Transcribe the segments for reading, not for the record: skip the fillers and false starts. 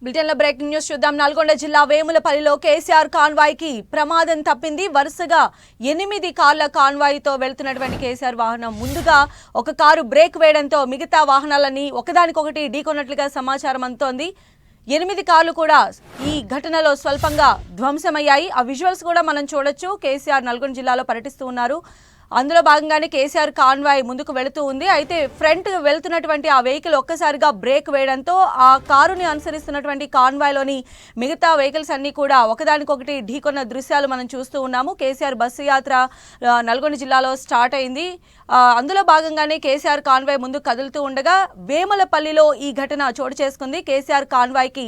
బ్రిటన్లో breaking news చూద్దాం. నల్గొండ జిల్లా వేములపల్లిలో కేసీఆర్ కాన్వాయ్ కి ప్రమాదం తప్పింది. వరుసగా 8 కార్ల కాన్వాయ్ తో వెళ్తున్నటువంటి కేసీఆర్ వాహనం ముందుగా ఒక కారు బ్రేక్ వేయడంతో మిగతా వాహనాలన్నీ ఒకదానికొకటి ఢీకొన్నట్లుగా సమాచారం అందుతోంది. 8 కార్లు కూడా ఈ ఘటనలో స్వల్పంగా ధ్వంసమయ్యాయి. ఆ విజువల్స్ కూడా మనం చూడొచ్చు. కేసీఆర్ నల్గొండ జిల్లాలో పర్యటిస్తూ ఉన్నారు. అందులో భాగంగానే కేసీఆర్ కాన్వాయ్ ముందుకు వెళుతూ ఉంది. అయితే ఫ్రంట్ వెళ్తున్నటువంటి ఆ వెహికల్ ఒక్కసారిగా బ్రేక్ వేయడంతో ఆ కారుని అనుసరిస్తున్నటువంటి కాన్వాయ్లోని మిగతా వెహికల్స్ అన్నీ కూడా ఒకదానికొకటి ఢీకొన్న దృశ్యాలు మనం చూస్తూ ఉన్నాము. కేసీఆర్ బస్సు యాత్ర నల్గొండ జిల్లాలో స్టార్ట్ అయింది. అందులో భాగంగానే కేసీఆర్ కాన్వాయ్ ముందుకు కదులుతూ ఉండగా వేములపల్లిలో ఈ ఘటన చోటు చేసుకుంది. కేసీఆర్ కాన్వాయ్కి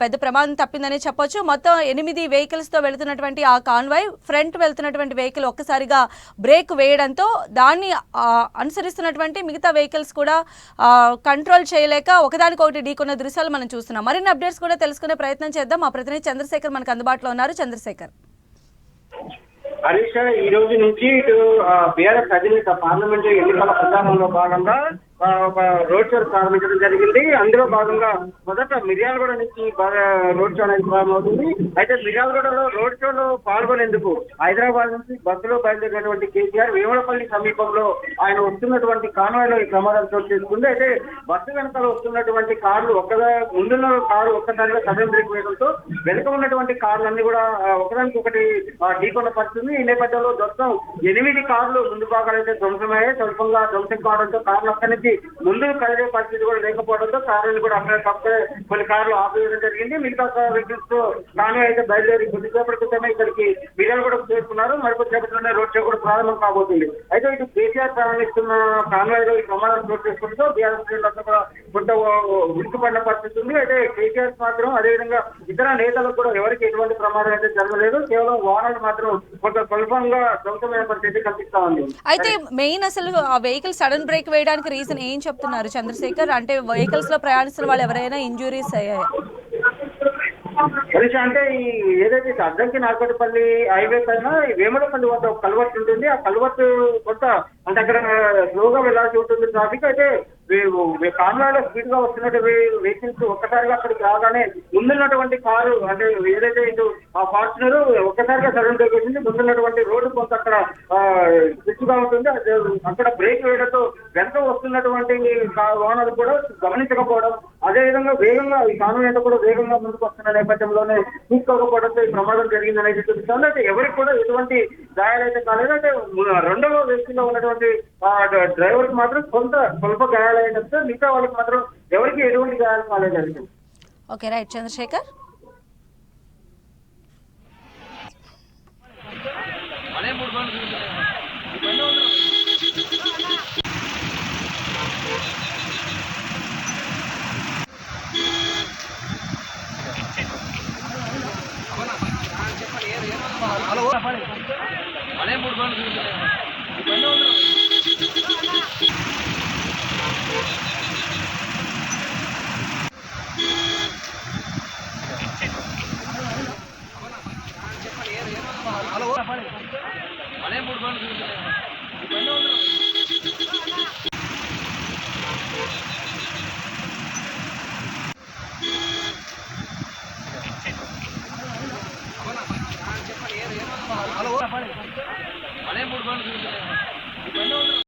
పెద్ద ప్రమాదం తప్పిందనే చెప్పొచ్చు. మొత్తం 8 వెహికల్స్తో వెళుతున్నటువంటి ఆ కాన్వాయ్ ఫ్రంట్ వెళ్తున్నటువంటి వెహికల్ ఒక్కసారిగా బ్రేక్ వేయడంతో దాన్ని అనుసరిస్తున్నటువంటి మిగతా వెహికల్స్ కూడా కంట్రోల్ చేయలేక ఒకదానికొకటి ఢీకొన్న దృశ్యాలు మనం చూస్తున్నాం. మరిన్ని అప్డేట్స్ కూడా తెలుసుకునే ప్రయత్నం చేద్దాం. మా ప్రతినిధి చంద్రశేఖర్ మనకు అందుబాటులో ఉన్నారు. చంద్రశేఖర్, హరీష్, ఈ రోజు నుంచి ఇటు బీఆర్ఎస్ అధినేత పార్లమెంటు ఎన్నికల ప్రచారంలో భాగంగా ఒక రోడ్ షో ప్రారంభించడం జరిగింది. అందులో భాగంగా మొదట మిర్యాలగూడ నుంచి రోడ్ షో అనేది ప్రారంభమవుతుంది. అయితే మిర్యాలగూడలో రోడ్ షోలో పాల్గొనేందుకు హైదరాబాద్ నుంచి బస్సులో బయలుదేరినటువంటి కేసీఆర్ వేములపల్లి సమీపంలో ఆయన వస్తున్నటువంటి కాన్వాయ్లో ఈ ప్రమాదం చోటు చేసుకుంది. అయితే బస్సు వెనకాల వస్తున్నటువంటి కార్లు ముందున్న కారు ఒక్కసారిగా సడన్ బ్రేక్ వేయడంతో వెనుక ఉన్నటువంటి కార్లన్నీ కూడా ఒకదానికొకటి ఢీకొన్న పరిస్థితి. ఈ నేపథ్యంలో మొత్తం 8 కార్లు ముందు భాగాలు అయితే ధ్వంసమయ్యాయి. స్వల్పంగా ధ్వంసం కావడంతో కార్లు అక్కడి నుంచి ముందుకు కదిలే పరిస్థితి కూడా లేకపోవడంతో కార్లను కూడా అక్కడే కొన్ని కార్లు ఆపేయడం జరిగింది. మిగతా వెహికల్స్ తో కాన్వాయ్ అయితే బయలుదేరి కొద్దిసేపటి క్రితమే ఇక్కడికి మిర్యాలు కూడా చేరుకున్నారు. మరికొద్దిసేపట్లోనే రోడ్ షో కూడా ప్రారంభం కాబోతుంది. అయితే ఇటు కేసీఆర్ ప్రారంభిస్తున్న కాన్వాయ్ లో ఈ ప్రమాదం చోటు చేసుకుంటూ బీఆర్ఎస్ శ్రేణులంతా కూడా కొంత ఉడికిపడిన పరిస్థితి ఉంది. అయితే కేసీఆర్ మాత్రం అదేవిధంగా ఇతర నేతలకు కూడా ఎవరికి ఎటువంటి ప్రమాదం అయితే జరగలేదు. కేవలం వాహనాలు మాత్రం కొంత స్వల్పంగా ధ్వంసమైన పరిస్థితి కనిపిస్తా ఉంది. అయితే మెయిన్ అసలు ఆ వెహికల్ సడన్ బ్రేక్ వేయడానికి రీజన్ ఏం చెప్తున్నారు చంద్రశేఖర్? అంటే వెహికల్స్ లో ప్రయాణిస్తున్న వాళ్ళు ఎవరైనా ఇంజురీస్ అయ్యాయా? అంటే ఈ ఏదైతే అద్దంకి నార్కటిపల్లి హైవే పైన వేములపల్లి వద్ద ఒక కల్వర్ట్ ఉంటుంది. ఆ కల్వర్ట్ కొంత అంటే అక్కడ స్లోగా వెళ్ళాల్సి ఉంటుంది ట్రాఫిక్. అయితే కాన్వాయ్లో స్పీడ్ గా వస్తున్నట్టు వెహికల్స్ ఒక్కసారిగా అక్కడికి రాగానే ముందున్నటువంటి కారు అంటే ఏదైతే ఇటు ఆ ఫార్చునర్ ఒక్కసారిగా సడన్ బ్రేక్ వేసింది. ముందున్నటువంటి రోడ్డు కొంత అక్కడ స్విచ్ గా ఉంటుంది. అక్కడ బ్రేక్ వేయడంతో వెనక వస్తున్నటువంటి వాహనాలు కూడా గమనించకపోవడం, అదేవిధంగా వేగంగా ఈ కాన్వాయ్ అంతా కూడా వేగంగా ముందుకు వస్తున్న నేపథ్యంలోనే చూసుకోకపోవడంతో ఈ ప్రమాదం జరిగింది అనేది చూపిస్తుంది. అయితే ఎవరికి కూడా ఎటువంటి గాయాలైతే కాలేదు. అంటే రెండవ వెహికల్లో ఉన్నటువంటి డ్రైవర్ కి మాత్రం స్వల్ప గాయాలైనట్టు, మిగతా వాళ్ళకి మాత్రం ఎవరికి ఎటువంటి గాయాలు కాలేదు. Okay, right Chandrashekhar. అనే 3 బండ్లు